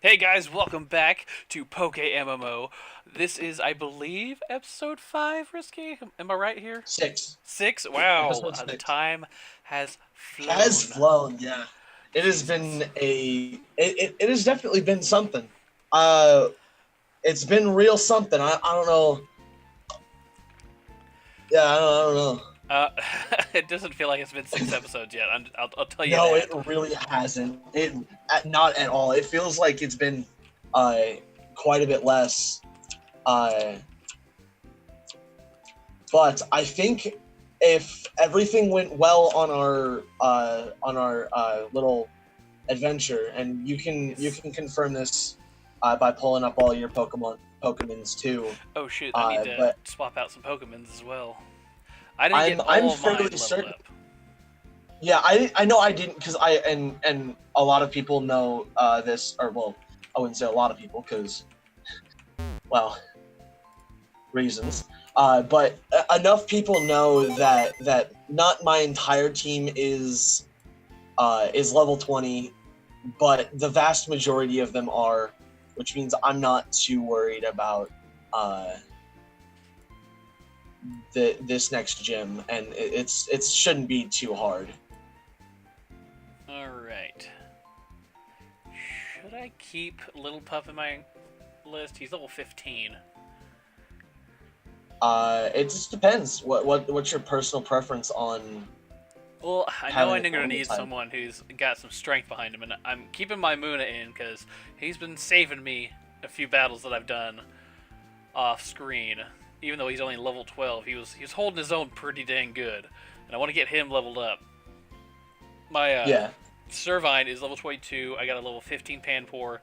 Hey guys, welcome back to PokéMMO. This is, I believe, episode 5, Risky? Am I right here? 6. 6? Wow, Episode the 6. time has Has flown. flown, yeah. It has Jesus. been it has definitely been something. Uh it's been real something. I don't know. Yeah, I don't know. Uh, it doesn't feel like it's been 6 episodes yet, I'll tell you No, it that. really hasn't. Not at all. It feels like it's been uh quite a bit less. Uh but I think if everything went well on our little adventure, and you Yes. can confirm this by pulling up all your Pokemons too. Oh shoot, I need to But swap out some Pokemons as well. I didn't get I'm all of mine fairly leveled certain. up. Yeah, I know I didn't because I and a lot of people know this, or well, I wouldn't say a lot of people because well, reasons. But enough people know that not my entire team is level 20, but the vast majority of them are, which means I'm not too worried about uh, this next gym, and it shouldn't be too hard. Alright. Should I keep Little Pup in my list? He's level 15. It just depends. What's your personal preference on Well, I know having I'm a gonna normal need type? someone who's got some strength behind him, and I'm keeping my Muna in because he's been saving me a few battles that I've done off screen. Even though he's only level 12, he was holding his own pretty dang good, and I want to get him leveled up. My Yeah. Servine is level 22. I got a level 15 Panpour.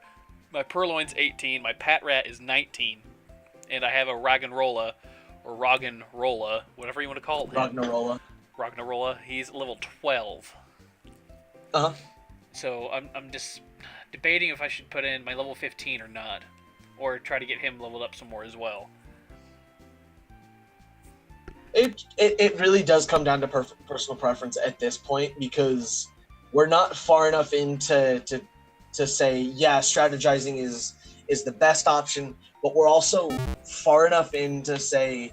My Purloin's 18. My Patrat is 19, and I have a Raggenrola or Roggenrola, whatever you want to call him. Ragnarola. Ragnarola. He's level 12. Uh huh. So I'm just debating if I should put in my level 15 or not, or try to get him leveled up some more as well. It really does come down to personal preference at this point, because we're not far enough into to say, yeah, strategizing is the best option, but we're also far enough in to say,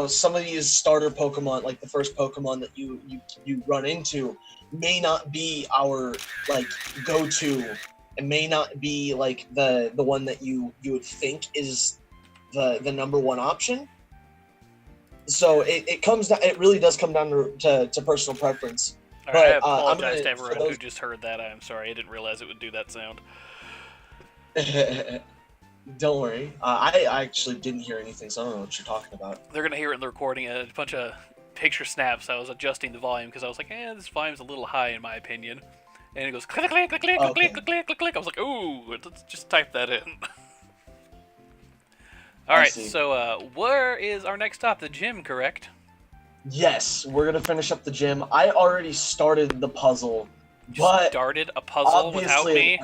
some of these starter Pokemon, like the first Pokemon that you run into, may not be our like go-to, and may not be like the one that you would think is the number one option. So it comes down. It really does come down to personal preference. All right, I But I'm apologize gonna, to for everyone who those. just heard that. I'm sorry, I didn't realize it would do that sound. Don't worry. I actually didn't hear anything, so I don't know what you're talking about. They're gonna hear it in the recording. A bunch of picture snaps. I was adjusting the volume because I was like, this volume's a little high in my opinion. And it goes click click click click click click Okay, click click click. I was like, ooh, let's just type that in. All I right, see. so where is our next stop? The gym, correct? Yes, we're gonna finish up the gym. I already started the puzzle, You but started a puzzle without obviously me.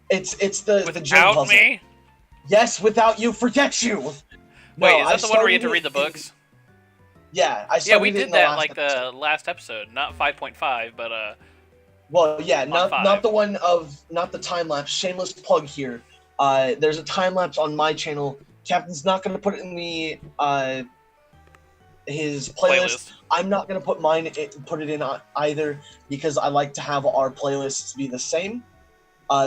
it's the gym Without puzzle. me? Yes, without you, forget you. Wait, No, is I that the one where you had started to read it the in, books? yeah, I Yeah, we started it in did the that last like episode. the last episode, not 5.5, but Well, yeah, on not 5. the one of not the time lapse. Shameless plug here. There's a time lapse on my channel. Captain's not going to put it in the his playlist. Playlist. I'm not going to put it in either, because I like to have our playlists be the same.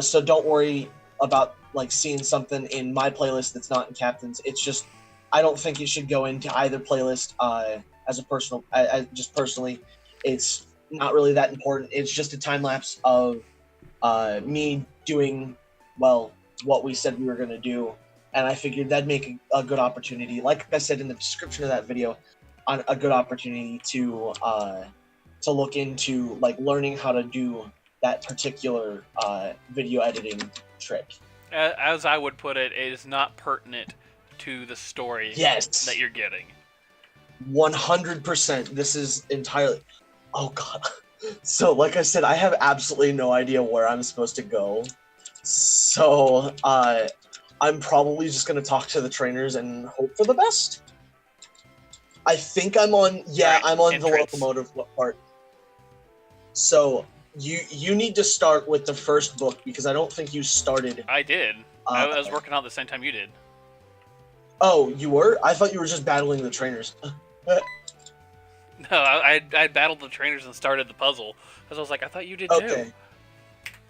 So don't worry about like seeing something in my playlist that's not in Captain's. It's just I don't think it should go into either playlist. As a personal, just personally, it's not really that important. It's just a time lapse of me doing well what we said we were going to do, and I figured that'd make a good opportunity. Like I said in the description of that video, on a good opportunity to look into like learning how to do that particular video editing trick. As I would put it, it is not pertinent to the story that Yes, you're getting. 100%. This is entirely. Oh god. So, like I said, I have absolutely no idea where I'm supposed to go. So, I'm probably just gonna talk to the trainers and hope for the best. I think I'm on. All Yeah, right, I'm on the entrance. locomotive part. So, You need to start with the first book because I don't think you started. I did. I was working on it the same time you did. Oh, you were? I thought you were just battling the trainers. No, I battled the trainers and started the puzzle. Because I was like, I thought you did Okay. too.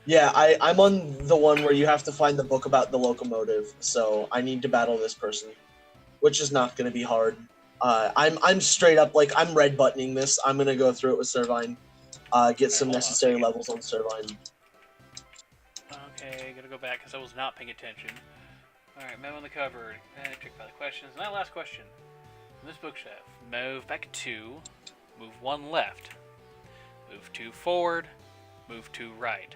Yeah, I'm on the one where you have to find the book about the locomotive, so I need to battle this person, which is not going to be hard. I'm straight up, like, I'm red buttoning this. I'm going to go through it with Servine, get some necessary levels on Servine. Okay, gotta go back because I was not paying attention. Alright, memo on the cover. Trick by the questions. Now, last question. From this bookshelf. Move back 2. Move 1 left. Move 2 forward. Move 2 right.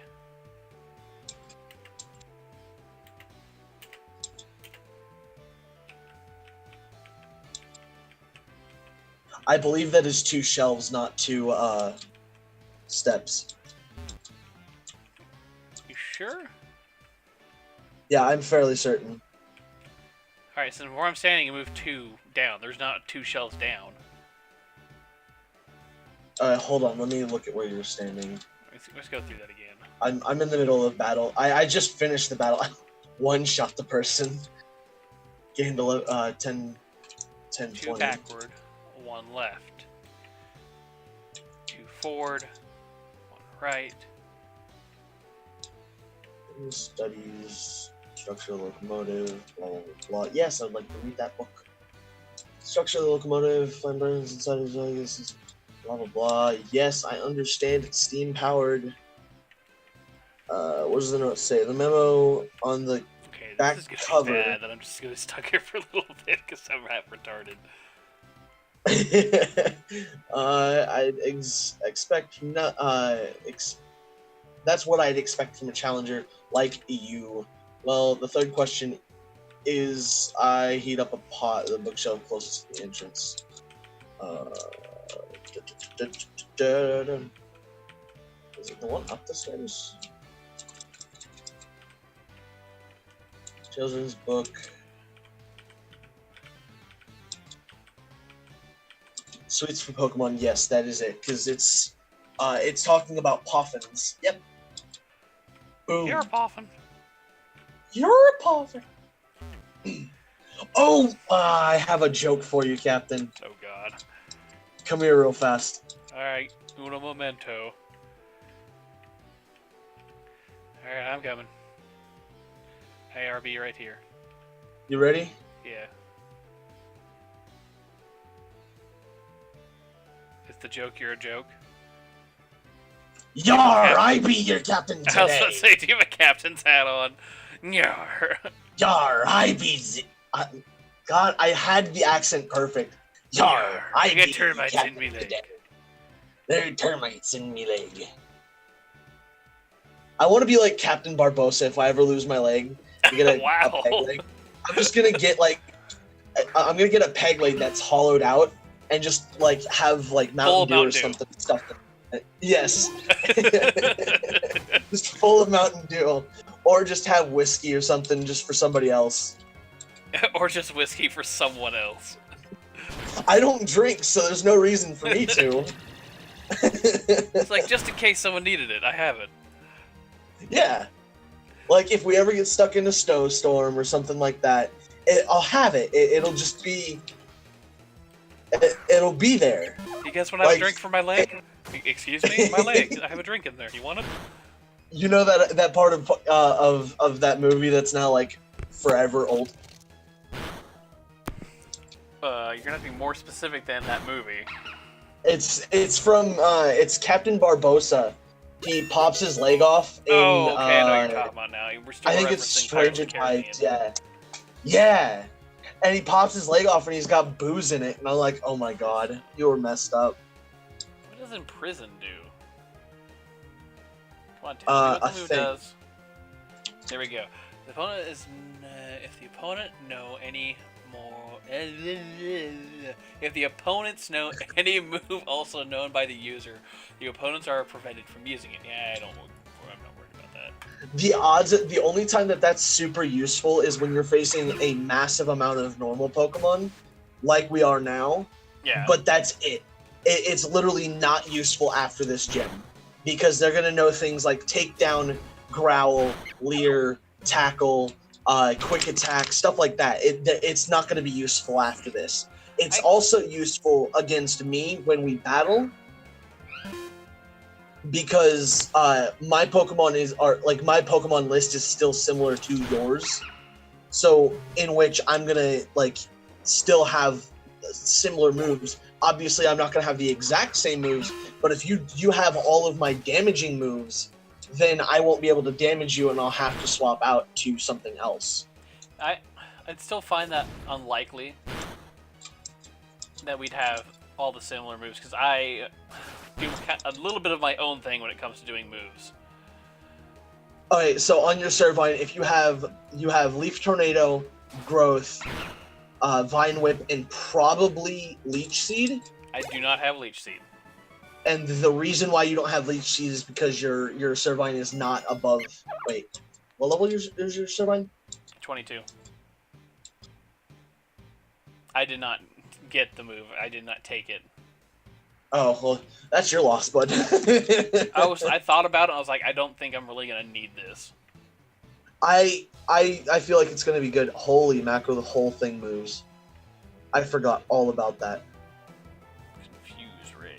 I believe that is 2 shelves, not 2 steps. You sure? Yeah, I'm fairly certain. Alright, so where I'm standing, you move 2 down. There's not 2 shelves down. Hold on, let me look at where you're standing. Let's go through that again. I'm in the middle of battle. I just finished the battle. One shot the person. Gained 10, 2 20. backward, 1 left. 2 forward, 1 right. Studies, structure of the locomotive, blah, blah, blah. Yes, I'd like to read that book. Structure of the locomotive, flame burns inside of this, blah, blah, blah. Yes, I understand it's steam-powered. What does the note say? The memo on the back this is cover. Bad that I'm just gonna be stuck here for a little bit because I'm half retarded. I'd expect not. That's what I'd expect from a challenger like you. Well, the third question is: I heat up a pot at the bookshelf closest to the entrance. Is it the one up the stairs? Children's book. Sweets for Pokemon, yes, that is it. Because it's talking about Poffins. Yep. Boom. You're a Poffin. You're a Poffin. Oh, I have a joke for you, Captain. Oh God. Come here real fast. Alright, uno momento. Alright, I'm coming. Hey, RB, right here. You ready? Yeah. Is the joke you're a joke? Yar, I be your captain today. I was about to say, do you have a captain's hat on? Yar. Yar, I be God, I had the accent perfect. Yar, I get be termites your in me captain leg. today. There are termites in me leg. I want to be like Captain Barbosa if I ever lose my leg. Get a Wow. peg leg. I'm just gonna get I'm gonna get a peg leg that's hollowed out and just like have like Mountain Dew or something stuffed in it. Yes. Just full of Mountain Dew. Or just have whiskey or something just for somebody else. Or just whiskey for someone else. I don't drink, so there's no reason for me to. It's like, just in case someone needed it, I have it. Yeah. Like, if we ever get stuck in a snowstorm or something like that, I'll have it. It'll just be... It'll be there. You guys want to have a drink for my leg? Excuse me? My leg. I have a drink in there. You want it? You know that part of that movie that's now, like, forever old? You're gonna have to be more specific than that movie. It's from, it's Captain Barbosa. He pops his leg off in, okay, I know what you're talking about now. We're still I think it's referencing Stranger Pirates of Tides, the Caribbean. yeah. And he pops his leg off and he's got booze in it, and I'm like, oh my god, you were messed up. What does Imprison do? Come on, tell me what the move does. There we go. The opponent is... if the opponent know any more... if the opponents know any move also known by the user, the opponents are prevented from using it. Yeah, I'm not worried about that. The only time that's super useful is when you're facing a massive amount of normal Pokemon, like we are now. Yeah. But that's it. It's literally not useful after this gym. because they're gonna know things like takedown, growl, leer, tackle, quick attack, stuff like that. It's not gonna be useful after this. It's also useful against me when we battle, because my Pokemon list is still similar to yours. So in which I'm gonna like still have similar moves. Obviously, I'm not gonna have the exact same moves, but if you have all of my damaging moves, then I won't be able to damage you, and I'll have to swap out to something else. I'd still find that unlikely that we'd have all the similar moves, because I do a little bit of my own thing when it comes to doing moves. Okay, so on your Servine, if you have Leaf Tornado, Growth, Vine Whip, and probably Leech Seed. I do not have Leech Seed. And the reason why you don't have Leech Seed is because your Servine is not above. Wait, what level is your Servine? 22. I did not get the move. I did not take it. Oh, well, that's your loss, bud. I thought about it. I was like, I don't think I'm really gonna need this. I feel like it's gonna be good. Holy macro, the whole thing moves. I forgot all about that. Confuse Ray.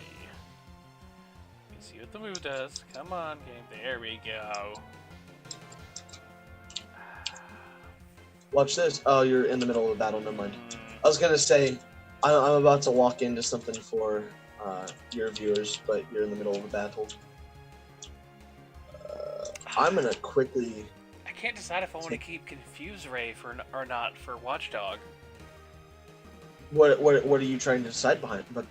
Let's see what the move does. Come on, game. There we go. Watch this. Oh, you're in the middle of a battle. Never mind. I was gonna say, I'm about to walk into something for your viewers, but you're in the middle of a battle. I'm gonna quickly. I can't decide if I want to keep Confuse Ray or not for Watchdog. What are you trying to decide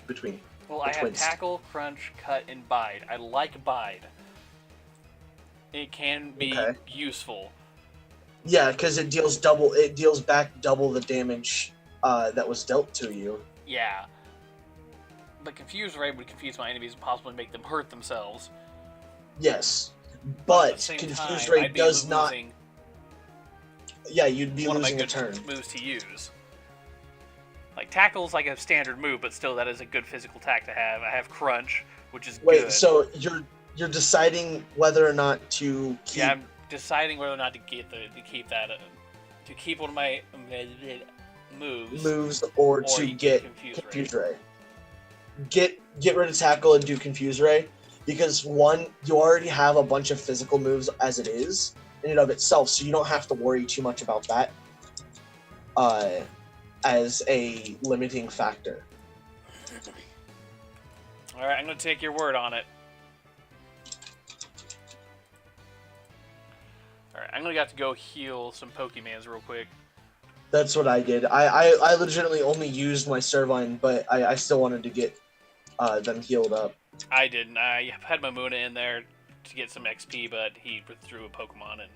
between? Well, I have Tackle, Crunch, Cut, and Bide. I like Bide. It can be useful. Yeah, because it deals double. It deals back double the damage that was dealt to you. Yeah. But Confuse Ray would confuse my enemies and possibly make them hurt themselves. Yes, but Confuse Ray does not. Yeah, you'd be losing a turn. Moves to use. Like Tackle's like a standard move, but still that is a good physical attack to have. I have Crunch, which is good. Wait, so you're deciding whether or not to keep... Yeah, I'm deciding whether or not to keep one of my moves or to get Confuse Ray. Get rid of Tackle and do Confuse Ray, because one, you already have a bunch of physical moves as it is in and of itself, so you don't have to worry too much about that as a limiting factor. Alright, I'm going to take your word on it. Alright, I'm going to have to go heal some Pokemans real quick. That's what I did. I legitimately only used my Servine, but I still wanted to get them healed up. I didn't. I had my Muna in there to get some XP, but he withdrew a Pokemon and...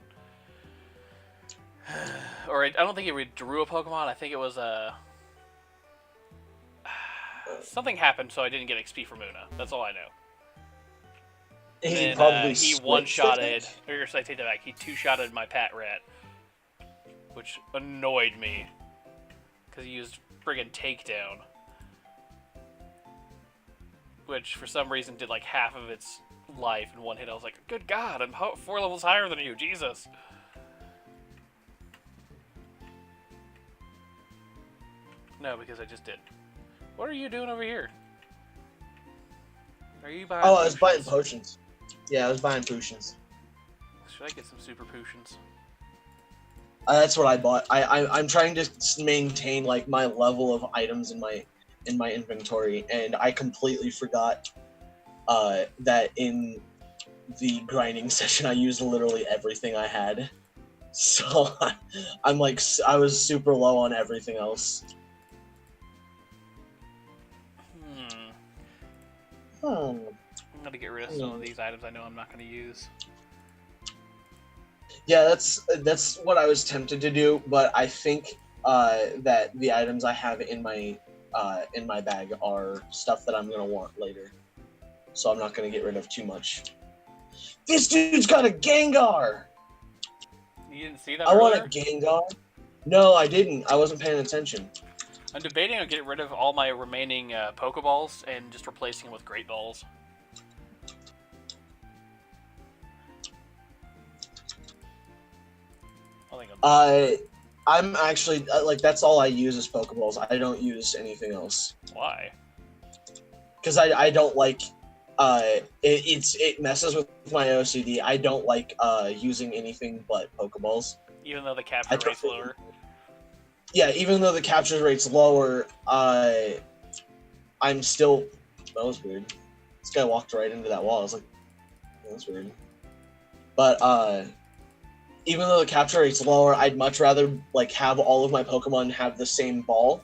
Or I don't think he withdrew a Pokemon. I think it was something happened, so I didn't get XP for Muna. That's all I know. He one-shotted, or I take that back. He two-shotted my Patrat, which annoyed me because he used friggin' Takedown, which for some reason did like half of its life in one hit. I was like, good God, I'm 4 levels higher than you, Jesus. No, because I just did. What are you doing over here? Are you buying I was buying potions. Yeah, I was buying potions. Should I get some super potions? That's what I bought. I'm trying to maintain like my level of items in my inventory, and I completely forgot that in the grinding session I used literally everything I had. So I was super low on everything else. I'm gonna get rid of some of these items I know I'm not gonna use. Yeah, that's what I was tempted to do, but I think that the items I have in my bag are stuff that I'm gonna want later, so I'm not gonna get rid of too much. This dude's got a Gengar. You didn't see that? I want a Gengar. No, I didn't. I wasn't paying attention. I'm debating on getting rid of all my remaining Pokeballs and just replacing them with Great Balls. think I'm actually like that's all I use is Pokeballs. I don't use anything else why? because I don't like it messes with my OCD. I don't like using anything but Pokeballs. Even though the capture rate's lower. Yeah, even though the capture rate's lower, I'm still. That was weird. This guy walked right into that wall. I was like, that's weird. But even though the capture rate's lower, I'd much rather like have all of my Pokemon have the same ball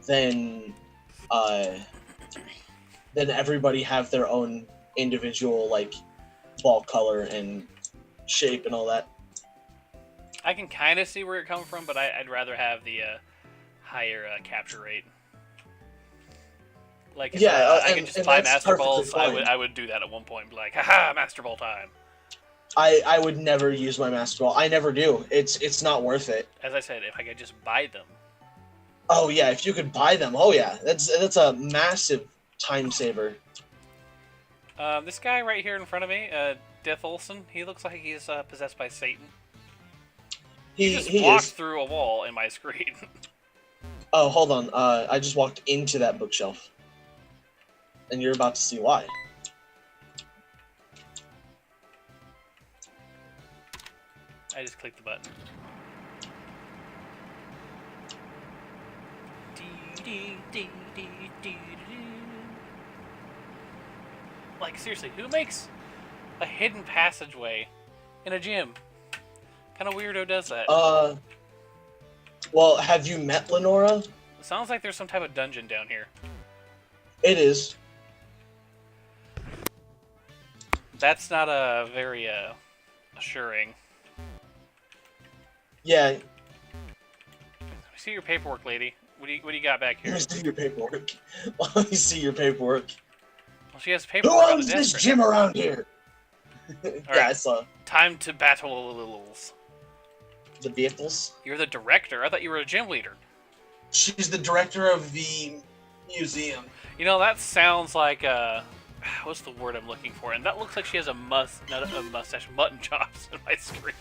than everybody have their own individual like ball color and shape and all that. I can kind of see where it comes from, but I'd rather have the higher capture rate. Like, if I could just buy Master Balls, I would do that at one point. Be like, haha, Master Ball time. I would never use my Master Ball. I never do. It's not worth it. As I said, if I could just buy them. Oh yeah, if you could buy them. Oh yeah, that's a massive time saver. This guy right here in front of me, Death Olson, he looks like he's possessed by Satan. He just walked through a wall in my screen. Oh, hold on. I just walked into that bookshelf. And you're about to see why. I just clicked the button. Like, seriously, who makes a hidden passageway in a gym? What kind of weirdo does that? Well, have you met Lenora? It sounds like there's some type of dungeon down here. It is. That's not a very assuring. Yeah. Let me see your paperwork, lady. What do you got back here? Let me see your paperwork. Let me see your paperwork. Well, she has paperwork. Who owns this gym around here? Yeah, right. I saw. Time to battle The vehicles? You're the director. I thought you were a gym leader. She's the director of the museum. You know, that sounds like what's the word I'm looking for? And that looks like she has not a mustache, mutton chops in my screen.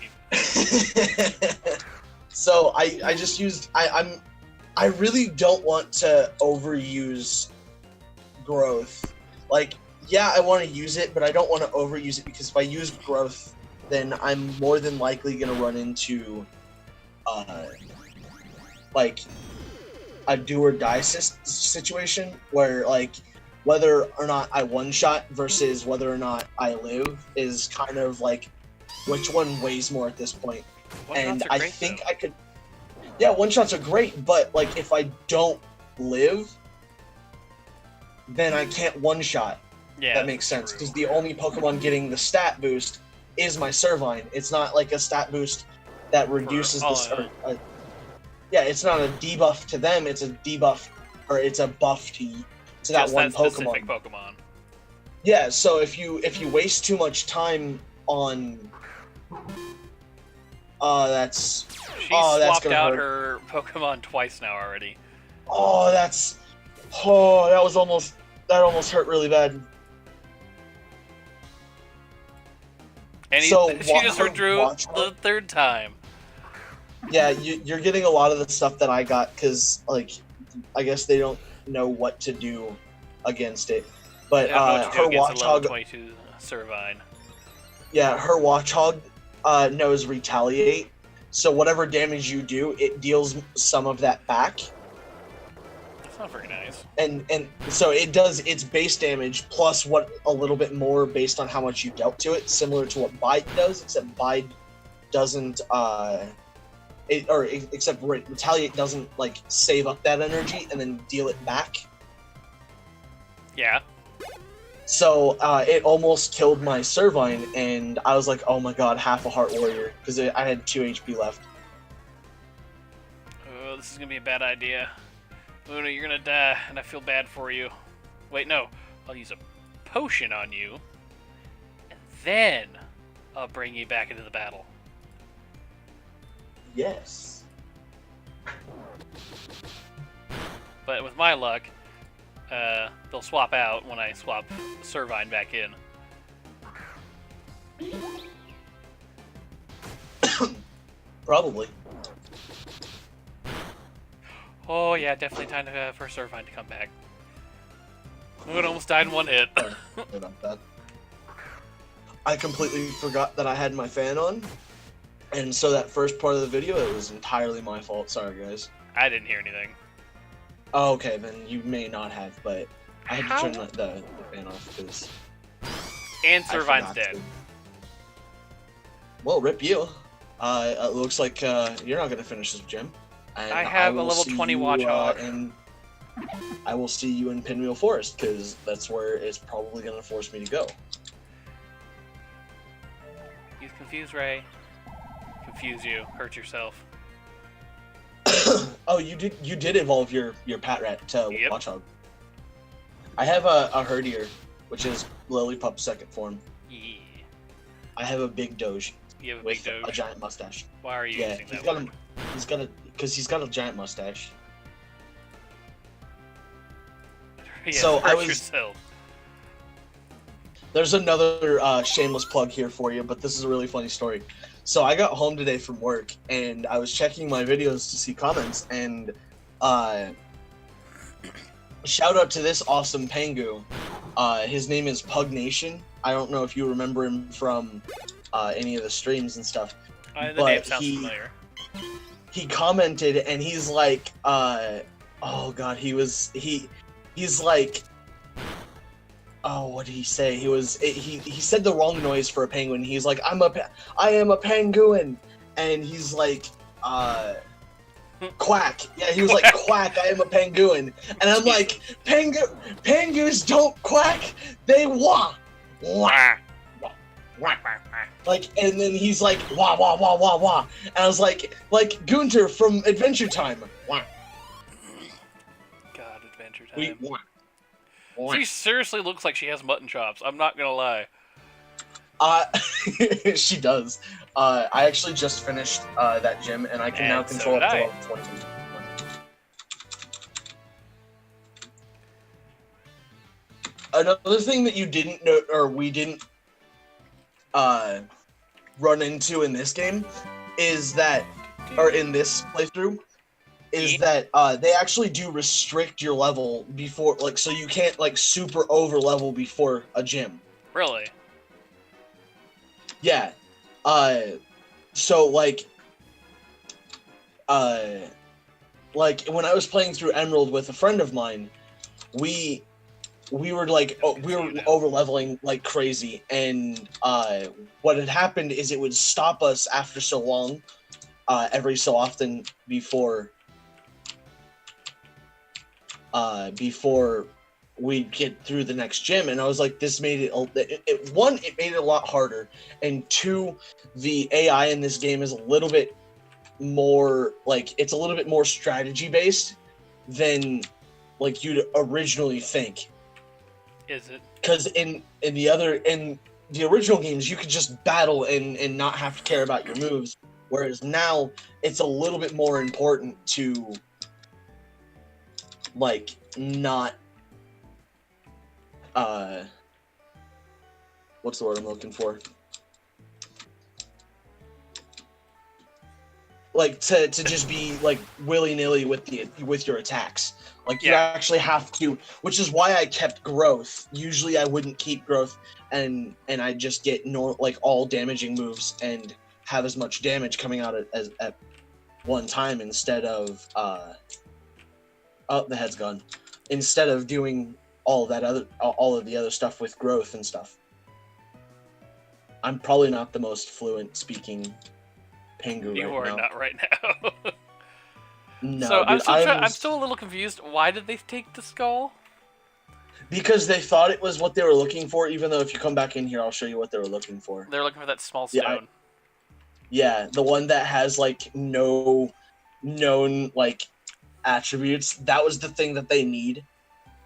So I just used I really don't want to overuse growth. Like, yeah, I want to use it, but I don't want to overuse it because if I use growth, then I'm more than likely gonna run into like a do or die situation where like whether or not I one-shot versus whether or not I live is kind of like which one weighs more at this point. And I think I could. Yeah, one-shots are great, but like if I don't live, then I can't one-shot. Yeah, that makes sense because the only Pokemon getting the stat boost is my Servine. It's not like a stat boost that reduces the. Yeah, it's not a debuff to them. It's a debuff, or it's a buff to that one Pokemon. Pokemon. Yeah, so if you waste too much time on, that's. She swapped out her Pokemon twice now already. That almost hurt really bad. And she just withdrew the third time. Yeah, you're getting a lot of the stuff that I got because, like, I guess they don't know what to do against it. But her Watchog, 22 Servine. Yeah, her Watchog knows Retaliate. So whatever damage you do, it deals some of that back. That's not very nice. And so it does its base damage plus a little bit more based on how much you dealt to it, similar to what Bide does, except Bide doesn't except Retaliate doesn't like save up that energy and then deal it back. Yeah. So it almost killed my Servine, and I was like, oh my god, half a Heart Warrior, because I had 2 HP left. Oh, this is going to be a bad idea. Luna, you're going to die, and I feel bad for you. Wait, no. I'll use a potion on you, and then I'll bring you back into the battle. Yes. But with my luck, they'll swap out when I swap Servine back in. Probably. Oh yeah, definitely time for Surfine to come back. Moon almost died in one hit. Sorry about that. I completely forgot that I had my fan on, and so that first part of the video, it was entirely my fault. Sorry, guys. I didn't hear anything. Oh, okay, then you may not have, but I had How? to turn the fan off because And I Surfine's forgot dead. to. Well, rip you. It looks like you're not gonna finish this gym. And I have a will level see 20 you, Watchhog. and I will see you in Pinwheel Forest because that's where it's probably gonna force me to go. Use Confuse Ray. Confuse you. Hurt yourself. Oh, you did evolve your Pat Rat to Yep. Watchhog. I have a Herdier, which is Lillipup second form. Yeah. I have a big Doge You have a with big Doge. a giant mustache. Why are you Yeah, using he's that got word? he's got a giant mustache. Yeah, So hurt I was- yourself. There's another shameless plug here for you, but this is a really funny story. So I got home today from work, and I was checking my videos to see comments, and shout out to this awesome Pangu. His name is Pug Nation. I don't know if you remember him from any of the streams and stuff. The but name sounds he- familiar. He commented, and he's like, oh god, he's like, oh, what did he say? He said the wrong noise for a penguin. He's like, I am a penguin, and he's like, quack. Yeah, he was like, quack, I am a penguin, and I'm like, penguins don't quack, they wah, wah. Like, and then he's like, wah, wah, wah, wah, wah. And I was like Gunter from Adventure Time. Wah. God, Adventure Time. We, wah. Wah. She seriously looks like she has mutton chops. I'm not gonna lie. She does. I actually just finished that gym, and I can now And so control did up to I. level 20. Another thing that you didn't know, or we didn't run into in this game, is that, or in this playthrough, is that they actually do restrict your level before, like, so you can't like super over level before a gym. Really? Yeah. So like when I was playing through Emerald with a friend of mine, we were like we were over leveling like crazy, and what had happened is it would stop us after so long, every so often before we'd get through the next gym. And I was like, this made it one, it made it a lot harder, and two, the AI in this game is a little bit more like, it's a little bit more strategy based than like you'd originally think. Is it? Because in the original games, you could just battle and not have to care about your moves, whereas now it's a little bit more important to like not what's the word I'm looking for? Like to just be like willy-nilly with your attacks. Like you Yeah. actually have to, which is why I kept growth. Usually I wouldn't keep growth, and I just get like all damaging moves and have as much damage coming out at one time instead of oh, the head's gone. Instead of doing all of the other stuff with growth and stuff. I'm probably not the most fluent speaking Pengu You right are now. not right now. No, So dude, I'm still a little confused. Why did they take the skull? because they thought it was what they were looking for, even though if you come back in here, I'll show you what they were looking for. They're looking for that small Yeah, stone. Yeah, the one that has like no known like attributes. That was the thing that they need,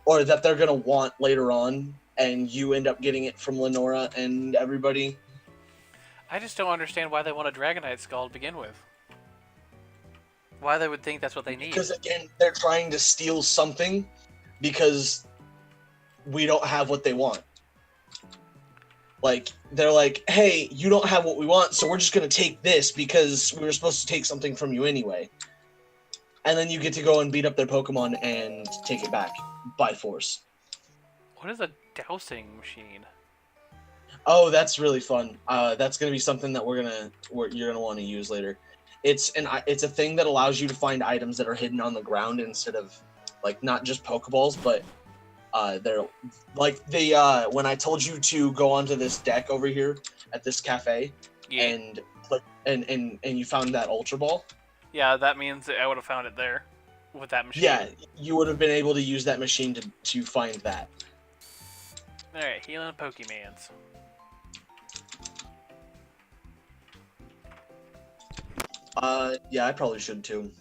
or that they're gonna want later on, and you end up getting it from Lenora and everybody. I just don't understand why they want a Dragonite skull to begin with. Why they would think that's what they need. Because again, they're trying to steal something because we don't have what they want. Like they're like, hey, you don't have what we want, so we're just gonna take this because we were supposed to take something from you anyway. And then you get to go and beat up their Pokemon and take it back by force. What is a dowsing machine? Oh, that's really fun. That's gonna be something that you're gonna want to use later. It's a thing that allows you to find items that are hidden on the ground instead of like not just Pokeballs, but they're like when I told you to go onto this deck over here at this cafe and you found that Ultra Ball. Yeah, that means I would have found it there with that machine. Yeah, you would have been able to use that machine to find that. Alright, healing Pokemans. Yeah, I probably should too.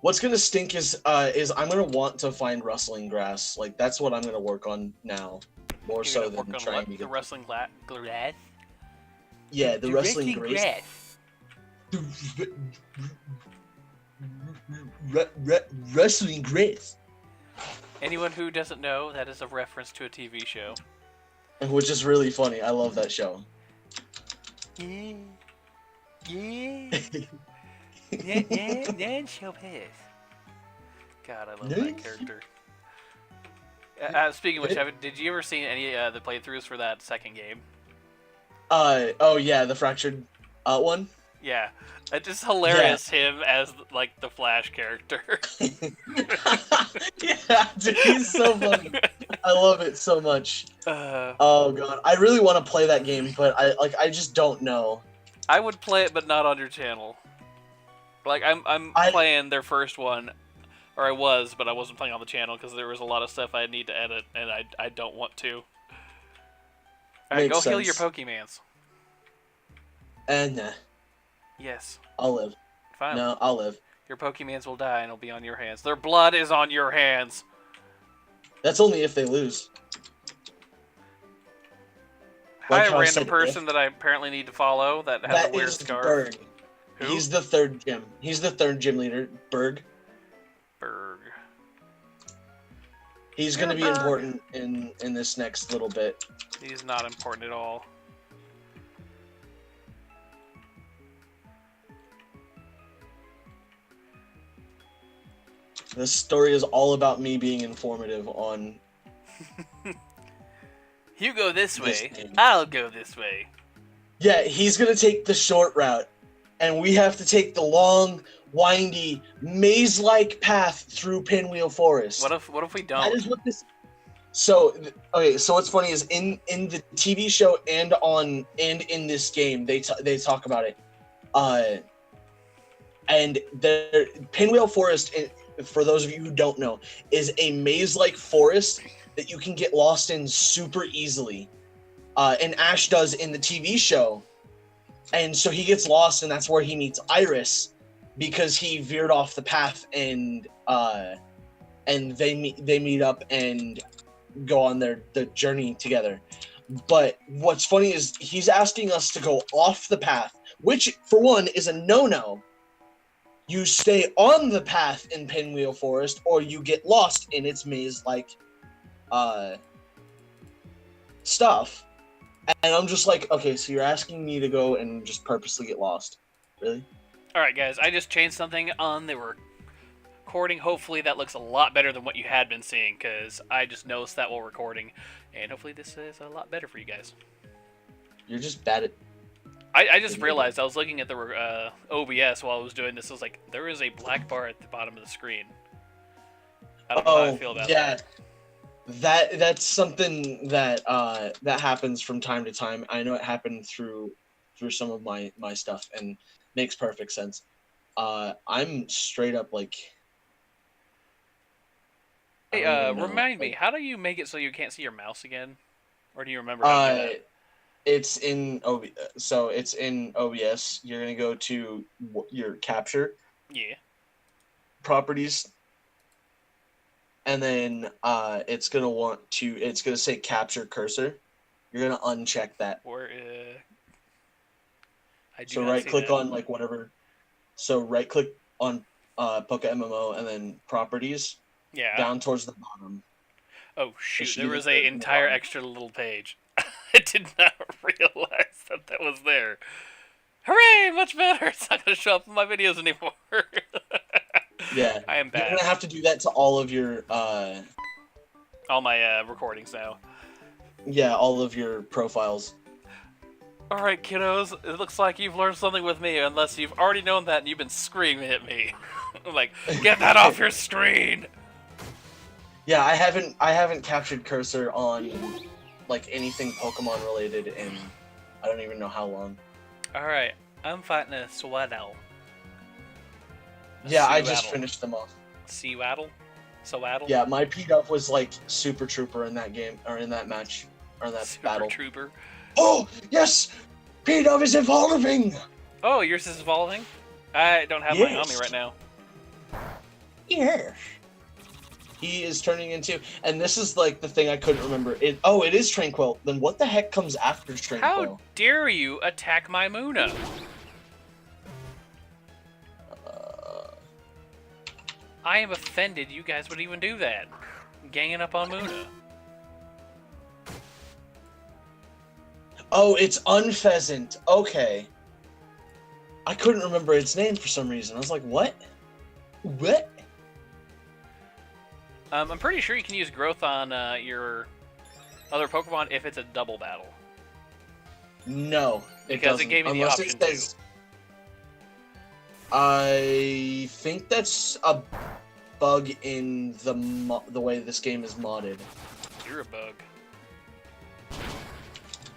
What's gonna stink is I'm gonna want to find rustling grass. Like that's what I'm gonna work on now, more so than trying to get the rustling grass. Yeah, the rustling grass. Rustling grass. Anyone who doesn't know, that is a reference to a TV show. Which is really funny. I love that show. Yeah. Yeah. Yeah, she'll piss. God, I love that character. Speaking of which, did you ever see any the playthroughs for that second game? Oh yeah, the fractured one. Yeah, it's just hilarious. Yeah. Him as like the Flash character. Yeah, dude, he's so funny. I love it so much. Oh god, I really want to play that game, but I just don't know. I would play it, but not on your channel. Like I'm playing their first one, or I was, but I wasn't playing on the channel because there was a lot of stuff I need to edit, and I don't want to. All right, go heal your Pokemans. Nah. Yes. I'll live. Fine. No, I'll live. Your Pokemans will die, and it'll be on your hands. Their blood is on your hands. That's only if they lose. Hi, a random person that I apparently need to follow that has a weird scarf. Berg. Who? He's the third gym. He's the third gym leader. Berg. He's going to be important in this next little bit. He's not important at all. This story is all about me being informative on... You go this way, I'll go this way. Yeah, he's going to take the short route, and we have to take the long, windy, maze-like path through Pinwheel Forest. What if we don't? That is what this... So, okay, so what's funny is in the TV show and in this game, they talk about it. And the Pinwheel Forest, for those of you who don't know, is a maze-like forest that you can get lost in super easily. And Ash does in the TV show. And so he gets lost, and that's where he meets Iris, because he veered off the path, and they meet up and go on the journey together. But what's funny is he's asking us to go off the path, which for one is a no-no. You stay on the path in Pinwheel Forest, or you get lost in its maze-like stuff. And I'm just like, okay, so you're asking me to go and just purposely get lost. Really? Alright, guys, I just changed something on the recording. Hopefully that looks a lot better than what you had been seeing, because I just noticed that while recording. And hopefully this is a lot better for you guys. You're just bad at... I just realized, I was looking at the OBS while I was doing this. I was like, there is a black bar at the bottom of the screen. I don't know how I feel about that. That's something that that happens from time to time. I know it happened through some of my stuff, and makes perfect sense. I'm straight up like... Hey, remind me, how do you make it so you can't see your mouse again? Or do you remember how to do that? It's in it's in OBS. You're gonna go to your capture. Yeah. Properties. And then it's gonna say capture cursor. You're gonna uncheck that. Or so right click on like whatever. So right click on PokéMMO and then properties. Yeah. Down towards the bottom. Oh shoot, should there be was the a entire one. extra little page. I did not realize that that was there. Hooray! Much better! It's not going to show up in my videos anymore. Yeah, I am you're bad. gonna have to do that to all of your All my recordings now. yeah, all of your profiles. Alright, kiddos, it looks like you've learned something with me, unless you've already known that and you've been screaming at me. Like, get that off your screen! Yeah, I haven't captured cursor on like anything Pokemon related in I don't even know how long. Alright, I'm fighting a Swaddle. Yeah, I just Sewaddle. finished them off. Sewaddle? Sewaddle? Yeah, my P-Dub was like Super Trooper in that game, or in that match, or in that Super battle. Trooper. Oh, yes! P-Dub is evolving! Oh, yours is evolving? I don't have mine on me Yes. right now. Yes. He is turning into, and this is like the thing I couldn't remember. It is Tranquil. Then what the heck comes after Tranquil? How dare you attack my Muna? I am offended you guys would even do that. Ganging up on Muna. Oh, it's Unpheasant. Okay. I couldn't remember its name for some reason. I was like, what? What? I'm pretty sure you can use growth on your other Pokemon if it's a double battle. No, Because it doesn't. gave you the Unless option it says, I think that's a bug in the way this game is modded. You're a bug.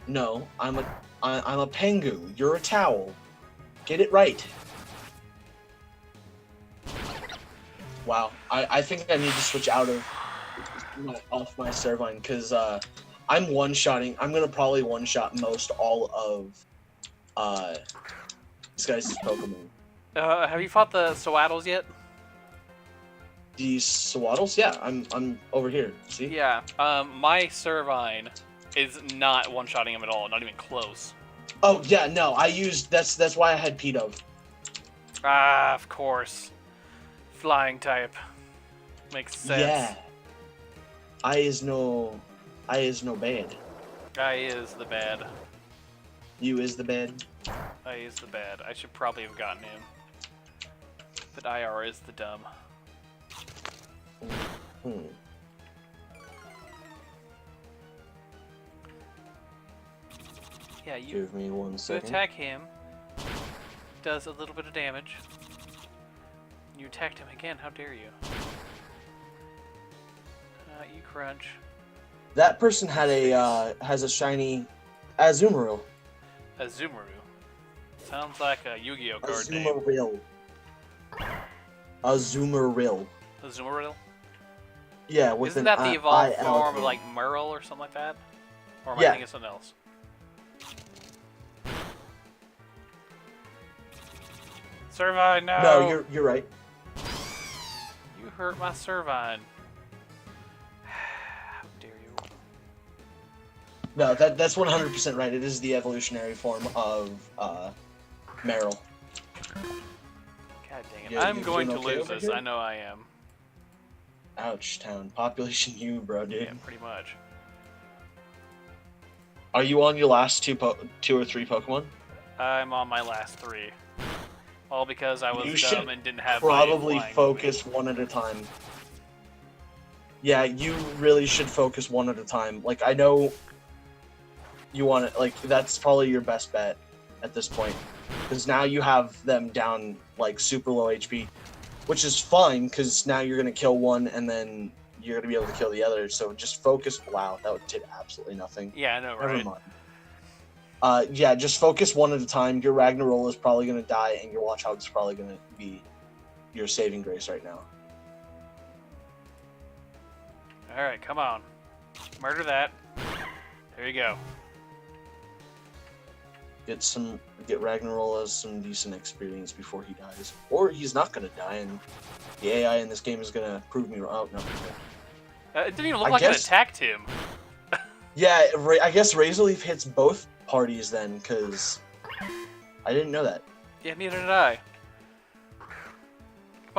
No, I'm a Pengu. You're a towel. Get it right. Wow, I think I need to switch out of off my Servine because I'm one-shotting. I'm gonna probably one-shot most all of this guy's Pokemon. Have you fought the Swaddles yet? These Swaddles? Yeah, I'm over here. See? Yeah. My Servine is not one-shotting him at all. Not even close. Oh yeah, no. I used that's why I had P-Dove. Ah, of course. Flying type. Makes sense. Yeah. I is no bad. I is the bad. You is the bad. I is the bad. I should probably have gotten him. But IR is the dumb. Hmm. Yeah, you Give me 1 second. attack him. Does a little bit of damage. You attacked him again. How dare you? You crunch. That person had a has a shiny Azumarill. Azumarill. Sounds like a Yu-Gi-Oh card name. Azumarill. Azumarill. Azumarill? Yeah, with Isn't an that the evolved IL form of thing. like Merle or something like that? Or am I Yeah. thinking of something else? Servine, no! No, you're right. You hurt my Servine. How dare you? No, that's 100% right. It is the evolutionary form of Meryl. God dang it. You- I'm you going to doing okay lose over this. here? I know I am. Ouch, town. Population you, bro, dude. Yeah, pretty much. Are you on your last two or three Pokemon? I'm on my last 3. All because I You was should dumb and didn't have my Probably flying focus one at a time. Yeah, you really should focus one at a time. Like, I know you want it, like, that's probably your best bet at this point. Because now you have them down, like, super low HP. Which is fine, because now you're going to kill one, and then you're going to be able to kill the other. So just focus. Wow, that did absolutely nothing. Yeah, I know, Never right? mind. Yeah, just focus one at a time. Your Ragnarola is probably going to die, and your Watchog is probably going to be your saving grace right now. Alright, come on. Murder that. There you go. Get Ragnarola some decent experience before he dies, or he's not going to die, and the AI in this game is going to prove me wrong. Oh, no. It didn't even look I like guess- it attacked him. Yeah, I guess Razorleaf hits both parties then, because I didn't know that. Yeah, neither did I. Come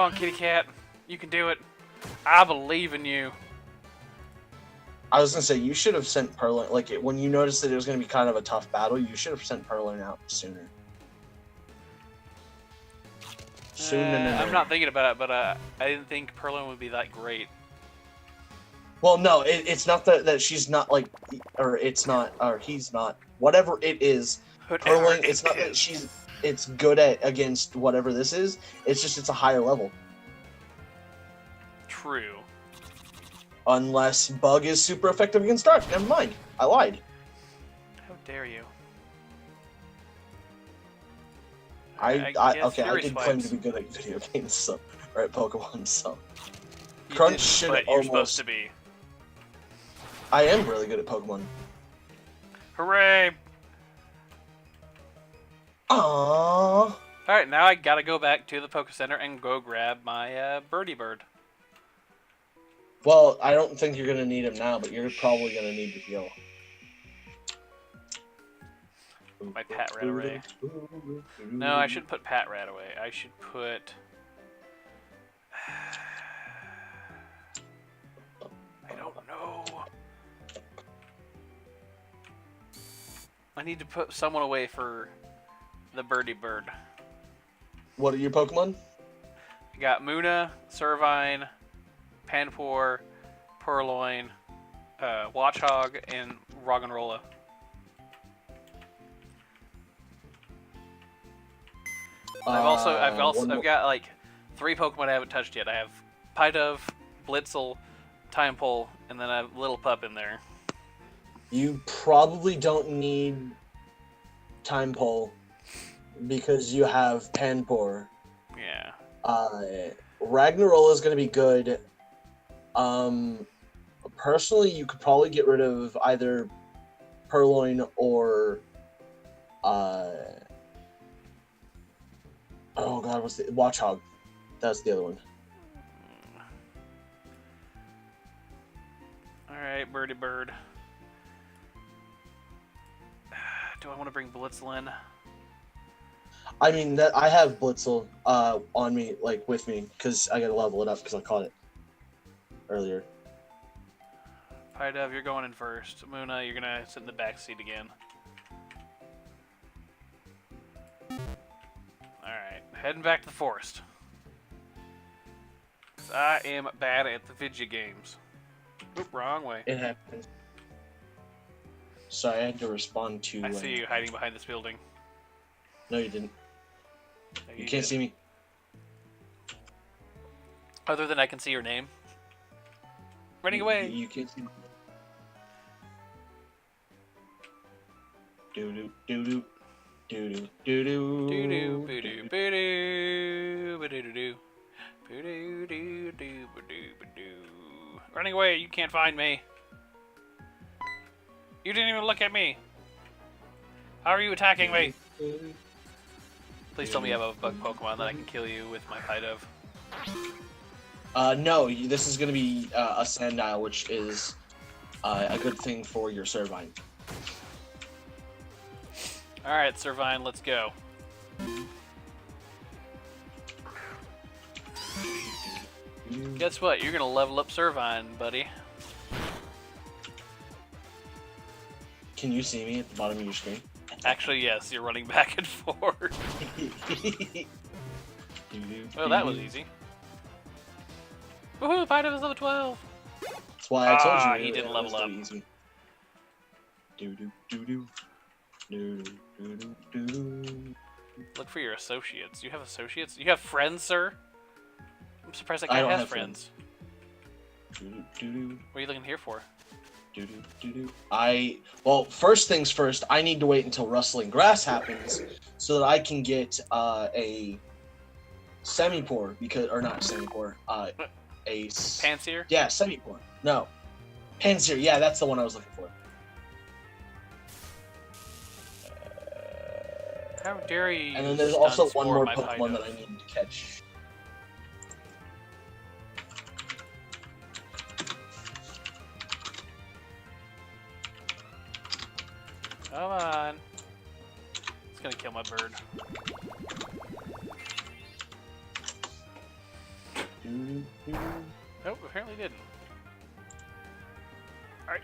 on, kitty cat. You can do it. I believe in you. I was gonna say you should have sent Purloin. Like when you noticed that it was gonna be kind of a tough battle, you should have sent Purloin out sooner. I'm not thinking about it, but I didn't think Perlin would be that great. Well, no, it's not that she's not like, or it's not, or he's not. Whatever it is, Purloin. It's not that it's good at against whatever this is. It's just it's a higher level. True. Unless Bug is super effective against Dark. Never mind. I lied. How dare you? Okay, I did claim to be good at video games, so, or at Pokemon, so. Crunch should almost... You're supposed to be. I am really good at Pokemon. Hooray! Aww. Alright, now I gotta go back to the Poke Center and go grab my Birdie Bird. Well, I don't think you're gonna need him now, but you're probably gonna need to heal. My Pat Rat away. No, I shouldn't put Pat Rat away. I should put... I don't know. I need to put someone away for the Birdie Bird. What are your Pokemon? I got Munna, Servine, Panpour, Purloin, Watchog, and Roggenrola. I've got like 3 Pokemon I haven't touched yet. I have Pidove, Blitzel, Timepole, and then I have Little Pup in there. You probably don't need Timepole because you have Panpour. Yeah. Ragnarola is going to be good. Personally, you could probably get rid of either Purloin or oh god, what's the Watchog? That's the other one. Alright, Birdie Bird. Do I want to bring Blitzel in? I mean, that I have Blitzel on me, like with me, because I gotta level it up because I caught it earlier. Pidove, you're going in first. Munna, you're gonna sit in the back seat again. Alright, heading back to the forest. 'Cause I am bad at the video games. Oop, wrong way. It happens. Sorry, I had to respond to... I see you hiding behind this building. No, you didn't. No, You can't see me. Other than I can see your name. Running away! You can't see me. Doo-doo, doo-doo. Doo-doo, doo-doo. Doo-doo, boo-doo, boo-doo, ba-doo-doo-doo. Boo-doo, doo-doo, ba-doo, ba-doo. Running away, you can't find me. You didn't even look at me. How are you attacking me? Please tell me you have a bug Pokemon that I can kill you with my Pidove. No, this is going to be a Sandile, which is a good thing for your Servine. Alright, Servine, let's go. Guess what? You're going to level up Servine, buddy. Can you see me at the bottom of your screen? Actually, yes, you're running back and forth. Well, that was easy. Woohoo, Pidove is level 12! That's why I told you. He didn't level up. Easy. Doo-doo-doo-doo. Doo-doo-doo-doo. Look for your associates. You have associates? You have friends, sir? I'm surprised that guy has friends. Doo-doo-doo-doo. What are you looking here for? Well, first things first, I need to wait until rustling grass happens so that I can get a Semipour, because, or not Semipour, a Pansear? Yeah, Semipour. No, Pansear. Yeah, that's the one I was looking for. How dare you? And then there's also one more Pokemon that I need to catch. Come on. It's gonna kill my bird. Nope, apparently didn't.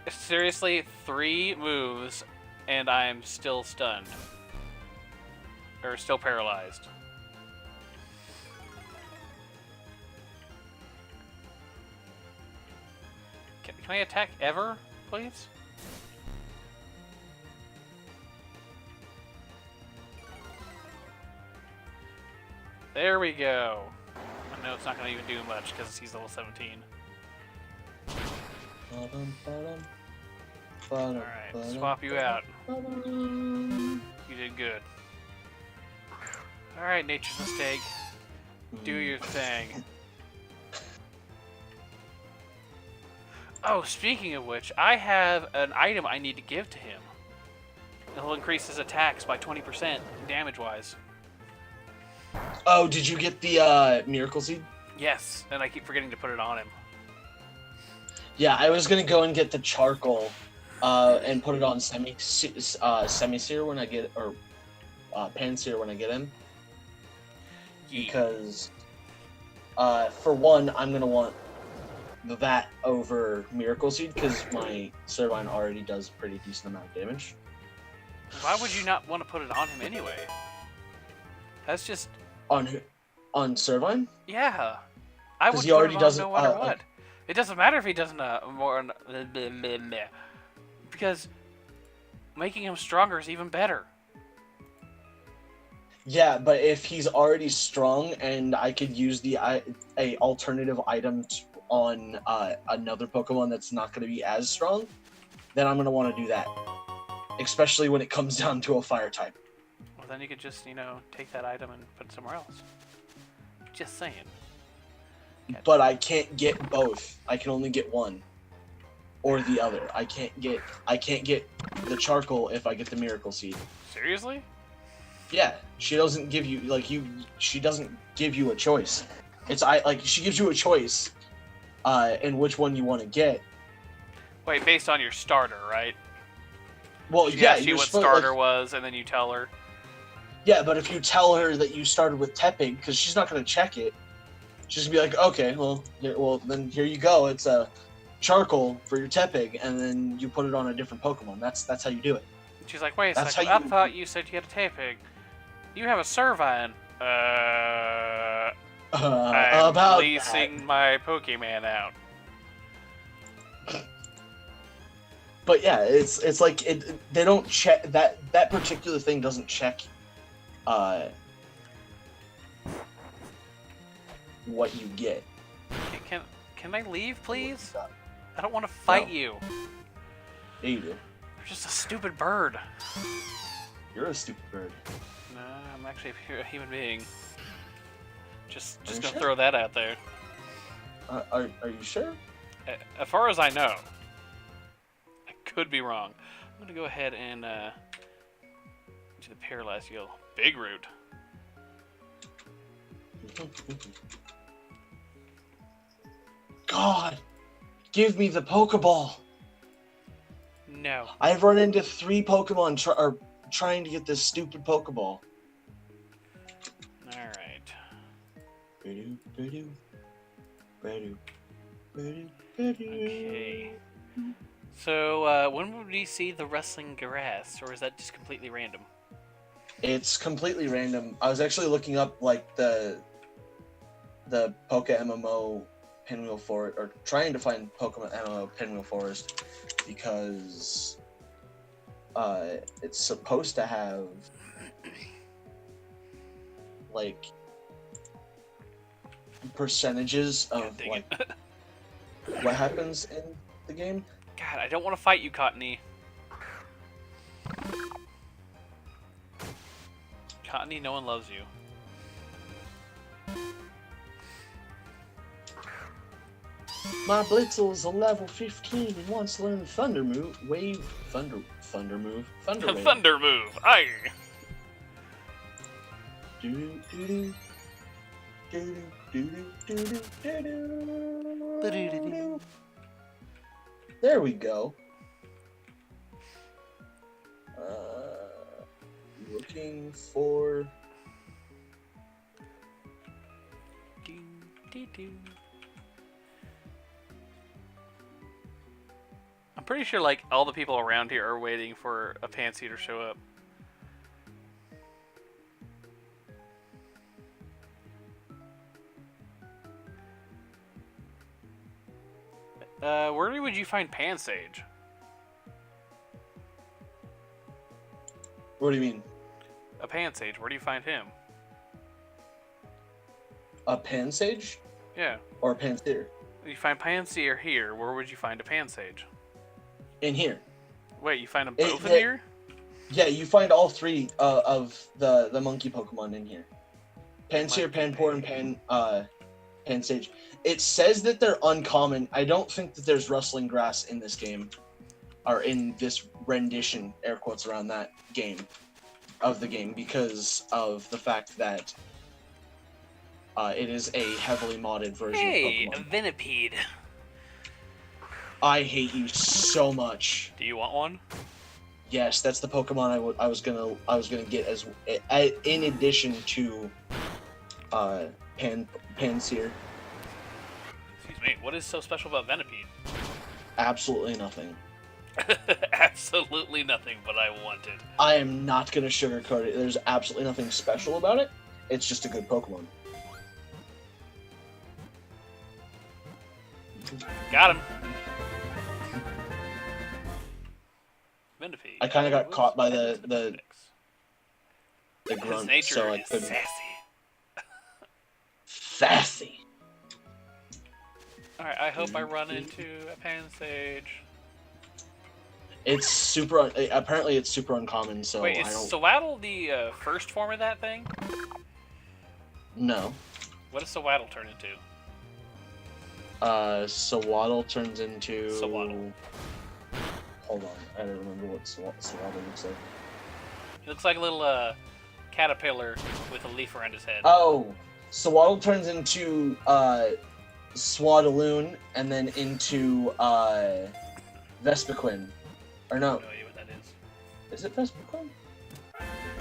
Seriously, 3 moves, and I'm still stunned. Or still paralyzed. Can I attack ever, please? There we go. I know it's not going to even do much because he's level 17. Alright, swap you out. You did good. Alright, Nature's Mistake. Do your thing. Oh, speaking of which, I have an item I need to give to him. It'll increase his attacks by 20% damage-wise. Oh, did you get the Miracle Seed? Yes, and I keep forgetting to put it on him. Yeah, I was gonna go and get the charcoal, and put it on semi-seer when I get, or pan-seer when I get him. Yeet. Because, for one, I'm gonna want that over Miracle Seed because my Servine already does a pretty decent amount of damage. Why would you not want to put it on him anyway? That's just... On Servine? Yeah. I would he put already it on doesn't, no matter what. It doesn't matter if he doesn't more... Because making him stronger is even better. Yeah, but if he's already strong and I could use a alternative item on another Pokemon that's not going to be as strong, then I'm going to want to do that. Especially when it comes down to a fire type. Well, then you could just, take that item and put it somewhere else. Just saying. But I can't get both. I can only get one. Or the other. I can't get the charcoal if I get the Miracle Seed. Seriously? Yeah, she doesn't give you she doesn't give you a choice. She gives you a choice in which one you want to get. Wait, based on your starter, right? Well, she yeah, asks you what starter was, and then you tell her. Yeah, but if you tell her that you started with Tepig, because she's not going to check it, she's going to be like, okay, well, then here you go. It's a charcoal for your Tepig, and then you put it on a different Pokemon. That's how you do it. She's like, wait a second, I thought you said you had a Tepig. You have a Servine. I'm about leasing my Pokemon out. But yeah, it's like they don't check that particular thing doesn't check what you get. Can I leave, please? I don't want to fight you. Yeah, you do. You're just a stupid bird. You're a stupid bird. No, I'm actually a human being. Just gonna sure? throw that out there. Are you sure? As far as I know. I could be wrong. I'm gonna go ahead and do the paralyzed heal. Big root. God, give me the Pokeball. No. I've run into 3 Pokemon trying to get this stupid Pokeball. Alright. Okay. So, when would we see the rustling grass, or is that just completely random? It's completely random. I was actually looking up like the PokéMMO Pinwheel Forest, or trying to find Pokemon MMO Pinwheel Forest, because it's supposed to have like percentages of like what happens in the game. God, I don't want to fight you, Cottony. Cottony, no one loves you. My Blitzel's a level 15 and wants to learn the Thunder Move. Thunder Move. Thunder Wave. Thunder move. Aye. There we go. Looking for. I'm pretty sure like all the people around here are waiting for a Pansy to show up. Where would you find Pansage? What do you mean? A Pansage, where do you find him? A Pansage? Yeah. Or a Panseer? You find Panseer here, where would you find a Pansage? In here. Wait, you find them both in here? Yeah, you find all three of the monkey Pokemon in here. Panseer, Panpour, and Pansage. It says that they're uncommon. I don't think that there's rustling grass in this game. Or in this rendition, air quotes around that game. Of the game, because of the fact that it is a heavily modded version of Pokemon. Hey, a Venipede. I hate you so much. Do you want one? Yes, that's the Pokemon I was gonna get as in addition to Panseer. Excuse me. What is so special about Venipede? Absolutely nothing. Absolutely nothing, but I want it. I am not gonna sugarcoat it. There's absolutely nothing special about it. It's just a good Pokemon. Got him. Venipede. I kind of got caught by the grunt, His nature so I is couldn't. sassy. Sassy. Alright, I hope I run into a Pansage. It's super. Apparently, it's super uncommon. So Wait, I is don't. Sewaddle the first form of that thing? No. What does Sewaddle turn into? Sewaddle turns into. Sewaddle. Hold on, I don't remember what Sewaddle looks like. He looks like a little caterpillar with a leaf around his head. Oh, Sewaddle turns into Swaddaloon and then into Vespiquen. Or I no, have no idea what that is. is it Vespiquen?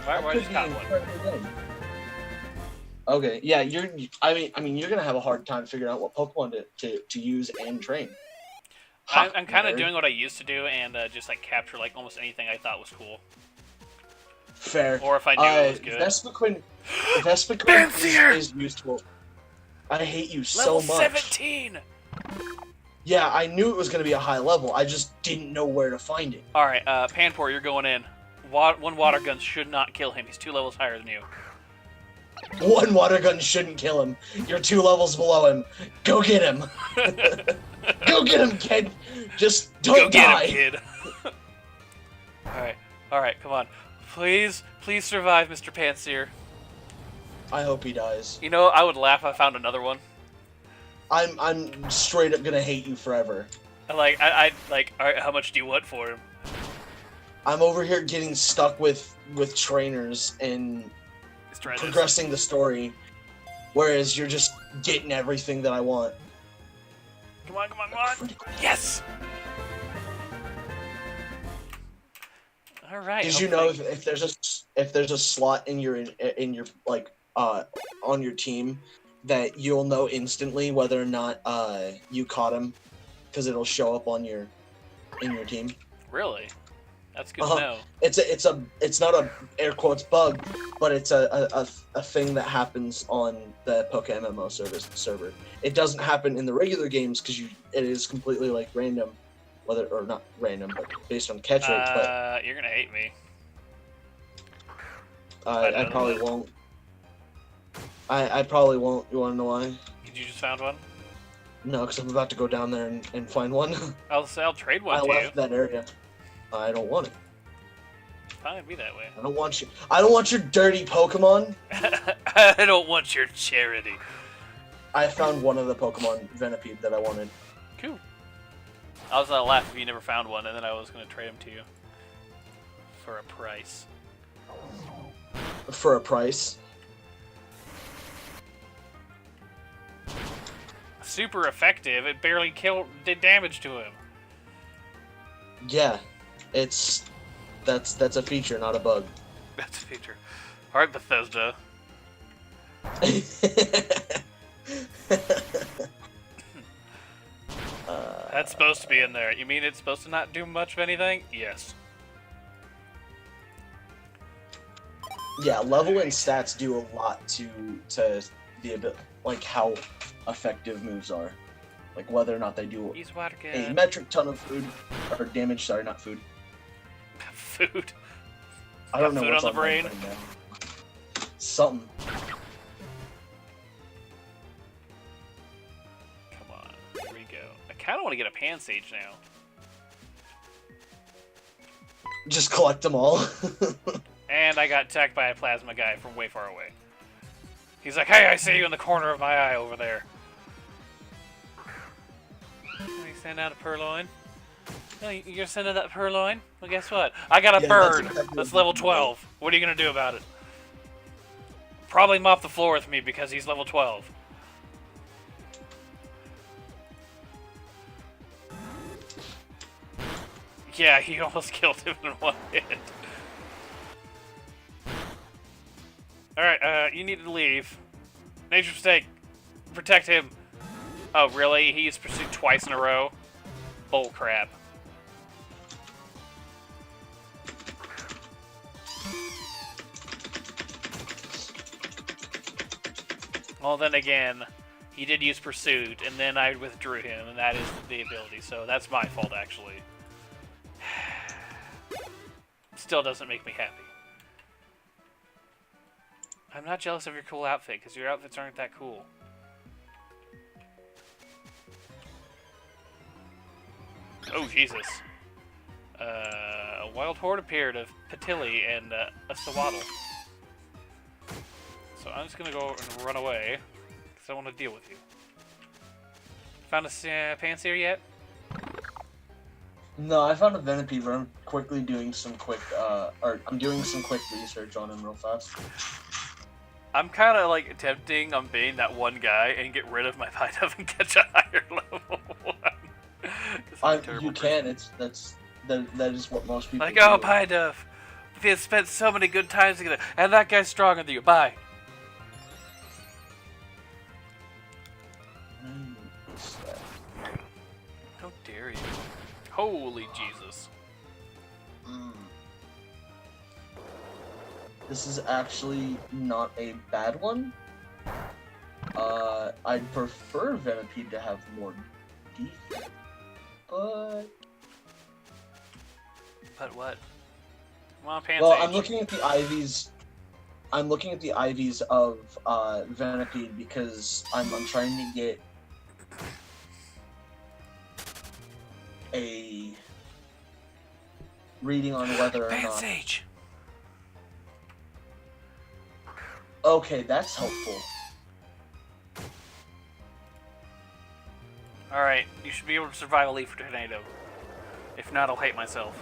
Why just got one? Okay, yeah, I mean, you're gonna have a hard time figuring out what Pokemon to use and train. I'm kind of nerd. doing what I used to do and just like capture like almost anything I thought was cool. Fair. Or if I knew it was good. Vespiquen is useful. I hate you so Level much. 17! Yeah, I knew it was gonna be a high level. I just didn't know where to find it. Alright, Panpour, you're going in. One water gun should not kill him. He's 2 levels higher than you. One water gun shouldn't kill him. You're 2 levels below him. Go get him. Go get him, kid. Just don't Go get die. him, kid. Alright, come on. Please survive, Mr. Panseer. I hope he dies. You know, I would laugh if I found another one. I'm straight up gonna hate you forever. Alright, how much do you want for him? I'm over here getting stuck with trainers and Let's try this. progressing the story, whereas you're just getting everything that I want. Come on. Yes! Alright. Did you know if there's a slot in your like on your team that you'll know instantly whether or not you caught him because it'll show up on in your team. Really? That's good to know. It's not a air quotes bug, but it's a thing that happens on the PokéMMO server. It doesn't happen in the regular games because it is completely like random, whether or not random, but based on catch rates. But you're gonna hate me. I probably won't. I probably won't. You wanna know why? Did you just found one? No, because I'm about to go down there and find one. I'll trade one I to you. left that area. I don't want it. Fine, be that way. I don't want you. I don't want your dirty Pokemon. I don't want your charity. I found one of the Pokemon Venipede that I wanted. Cool. I was gonna laugh if you never found one, and then I was gonna trade them to you for a price. For a price. Super effective. It barely did damage to him. Yeah, that's a feature, not a bug. That's a feature. All right, Bethesda. That's supposed to be in there. You mean it's supposed to not do much of anything? Yes. Yeah, level and stats do a lot to the ability, like how effective moves are, like whether or not they do Use water a gun. metric ton of food or damage. Sorry, not food. Food. I don't know food what's on the my brain. brain now. Something. Come on. Here we go. I kind of want to get a pan sage now. Just collect them all. And I got attacked by a plasma guy from way far away. He's like, hey, I see you in the corner of my eye over there. Can you send out a purloin? No, you're gonna send out that purloin? Well, guess what? I got a Yeah, bird that's exactly that's what level you do. 12. What are you gonna do about it? Probably mop the floor with me because he's level 12. Yeah, he almost killed him in one hit. Alright, you need to leave. Major mistake. Protect him. Oh, really? He's pursued twice in a row? Bull crap. Well, then again, he did use Pursuit, and then I withdrew him, and that is the ability, so that's my fault, actually. Still doesn't make me happy. I'm not jealous of your cool outfit, because your outfits aren't that cool. Oh, Jesus. A wild horde appeared of Patilli and a Sawaddle. So I'm just going to go and run away, because I want to deal with you. Found a Panseer yet? No, I found a Venipede, but I'm quickly doing some quick, I'm doing some quick research on him real fast. I'm kind of like attempting on being that one guy and get rid of my Pidove and catch a higher level one. You can. That is what most people like, do. oh, Pidove, we have spent so many good times together, and that guy's stronger than you. Bye. How dare you? Holy Jesus. This is actually not a bad one. I'd prefer Venipede to have more defense, but... But what? Come on, Pansage. Well, I'm looking at the IVs. I'm looking at the IVs of Venipede because I'm trying to get a reading on whether or not. Pansage! Okay, that's helpful. Alright, you should be able to survive a leaf tornado. If not, I'll hate myself.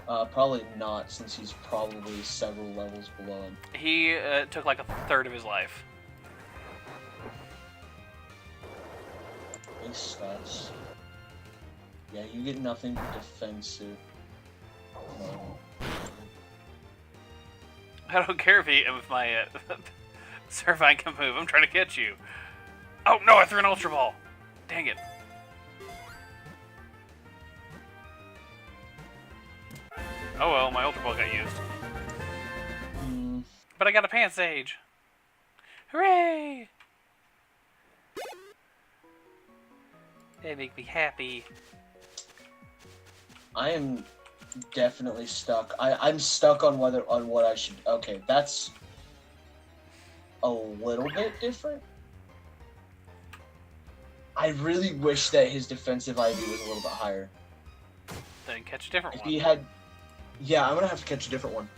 Probably not, since he's probably several levels below him. He took like a third of his life. Base stats. Yeah, you get nothing but defensive. I don't care if my Servine can move. I'm trying to catch you. Oh no, I threw an Ultra Ball. Dang it. Oh well, my Ultra Ball got used. But I got a Pansage. Hooray! They make me happy. I am definitely stuck. I'm stuck on what I should. Okay, that's a little bit different. I really wish that his defensive IV was a little bit higher. Then catch a different If one. he had, yeah, I'm gonna have to catch a different one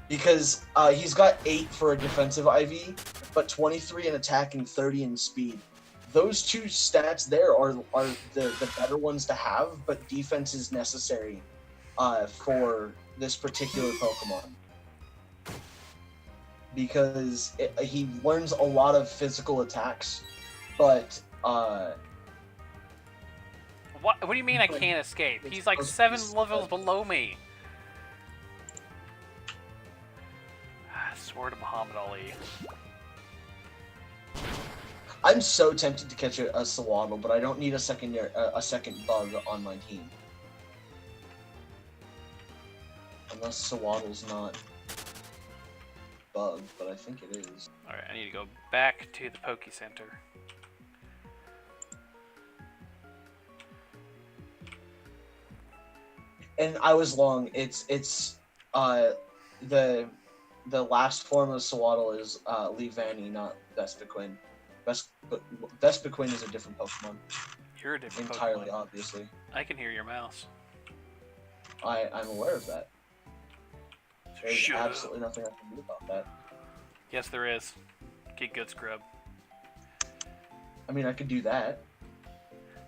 because he's got 8 for a defensive IV, but 23 in attack and 30 in speed. Those two stats there are the better ones to have, but defense is necessary for this particular Pokemon. Because he learns a lot of physical attacks, but... What do you mean I can't escape? He's like 7 levels below me. I swear to Muhammad Ali. I'm so tempted to catch a Sawaddle, but I don't need a second bug on my team. Unless Sawaddle's not bugged, but I think it is. Alright, I need to go back to the Poke Center. And I was long. It's the last form of Sawaddle is Leavanny, not Vespiquen. Vespiquen is a different Pokemon. You're a different entirely, Pokemon. obviously. I can hear your mouse. I'm aware of that. There's Shut up. absolutely nothing I can do about that. Yes, there is. Get good, scrub. I mean, I could do that,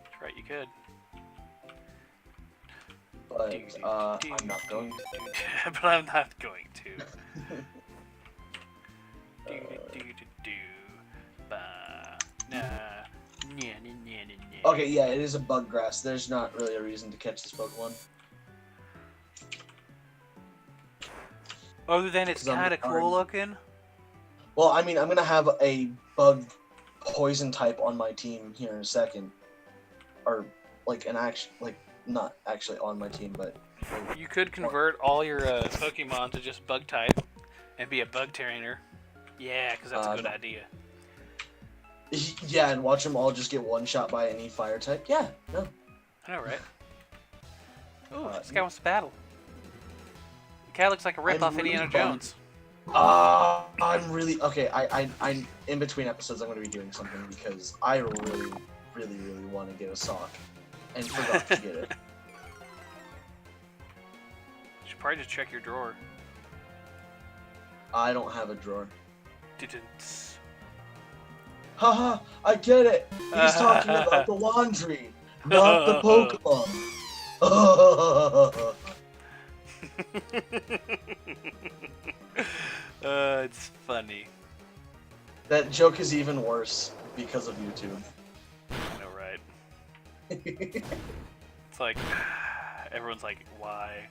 That's right, you could. but I'm not going to. But I'm not going to. Okay, yeah, it is a bug grass. There's not really a reason to catch this Pokemon. Other than it's 'Cause I'm kind of already- cool looking. Well, I mean, I'm gonna have a bug poison type on my team here in a second, or like not actually on my team, but You could convert all your Pokemon to just bug type and be a bug trainer. Yeah, because that's a good No. idea. yeah, and watch them all just get one shot by any fire type. Yeah, no. I know, right? Ooh, this guy wants to battle. The guy looks like a ripoff really Indiana bummed. Jones. I'm really okay. I'm in between episodes. I'm gonna be doing something because I really want to get a sock, and forgot to get it. You should probably just check your drawer. I don't have a drawer. Didn't. Haha, I get it. He's talking about the laundry, not the Pokemon. It's funny. That joke is even worse because of YouTube. I know, right? It's like, everyone's like, why?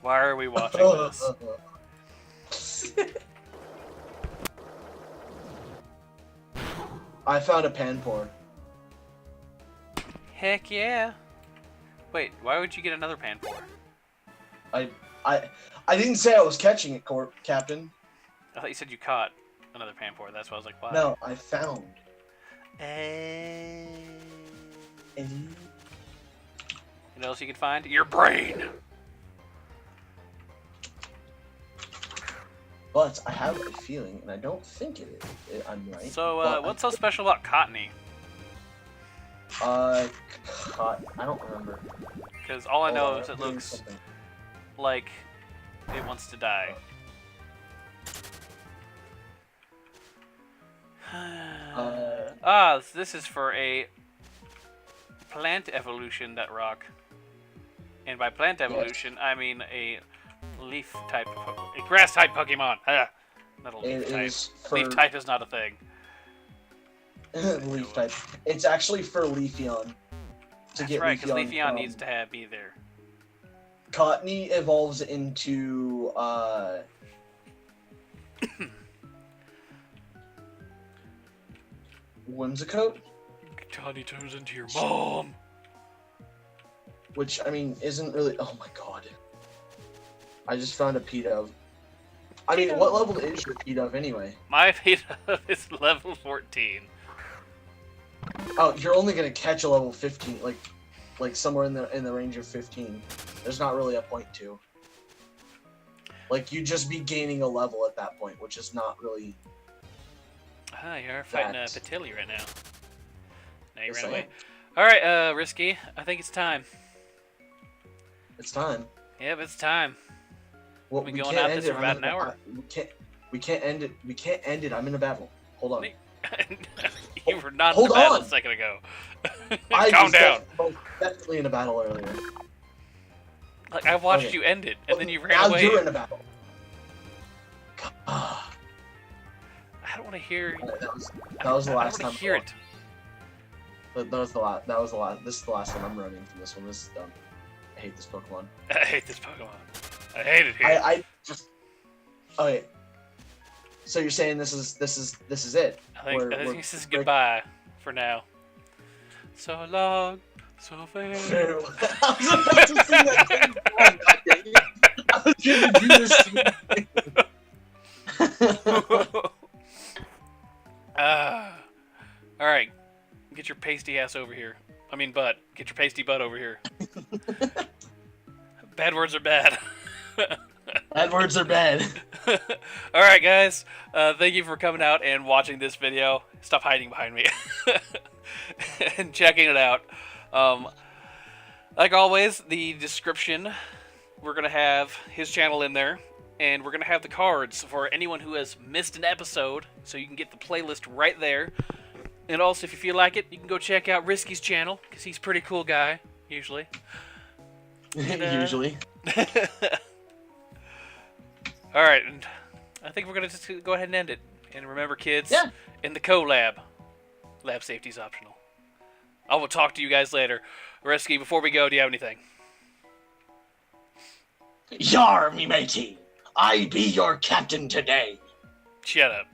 Why are we watching this? I found a Panpour. Heck yeah. Wait, why would you get another Panpour? I didn't say I was catching it, Captain. I thought you said you caught another Panpour. That's why I was like, why? No, I found. You know what else you can find? Your brain! But I have a feeling, and I don't think I'm right. So, but what's so special about Cottony? I don't remember. Because all I know Hold on, is it I'm doing looks something. like it wants to die. This is for a plant evolution, that rock. And by plant evolution, I mean a leaf type, a grass type Pokemon. Not a leaf It type. is for Leaf type is not a thing. leaf type. It's actually for Leafeon. That's right, because Leafeon needs to be there. Cottony evolves into Whimsicott, Cottony turns into your mom. which I mean isn't really. Oh my god! I just found a Pidove. I mean, what level is your Pidove anyway? My Pidove is level 14. Oh, you're only gonna catch a level 15, like somewhere in the range of 15. There's not really a point to. Like you'd just be gaining a level at that point, which is not really. You're fighting That. Patilli right now. Now you Yes, ran I away. am. Alright, Risky, I think it's time. It's time. Yep, it's time. Well, We've we been going can't at end this it. for I'm about in an a- hour. We can't end it. We can't end it. I'm in a battle. Hold on. You were not Hold in the battle on. a second ago. I Calm was down. most definitely in a battle earlier. Like, I watched Okay. you end it, and then you ran now away. you're in a battle. I don't want to hear. That was the last I don't time. want to hear it. That was the last. That was the last. This is the last time I'm running from this one. This is dumb. I hate this Pokemon. I hate this Pokemon. I hate it here. I just. Okay. So you're saying this is it? I think we're this is goodbye. for now. So long, so fair. Farewell. I was about to sing that same song. God dang it. I was going to do this to All right, get your pasty ass over here. I mean, butt. Get your pasty butt over here. Bad words are bad. Bad words are bad. All right, guys. Thank you for coming out and watching this video. Stop hiding behind me. And checking it out. Like always, the description, we're going to have his channel in there. And we're going to have the cards for anyone who has missed an episode. So you can get the playlist right there. And also, if you feel like it, you can go check out Risky's channel. Because he's a pretty cool guy, usually. And, Usually. Alright, and I think we're going to just go ahead and end it. And remember, kids, Yeah. in the co-lab, lab safety is optional. I will talk to you guys later. Risky, before we go, do you have anything? Yar, me matey. I be your captain today. Shut up.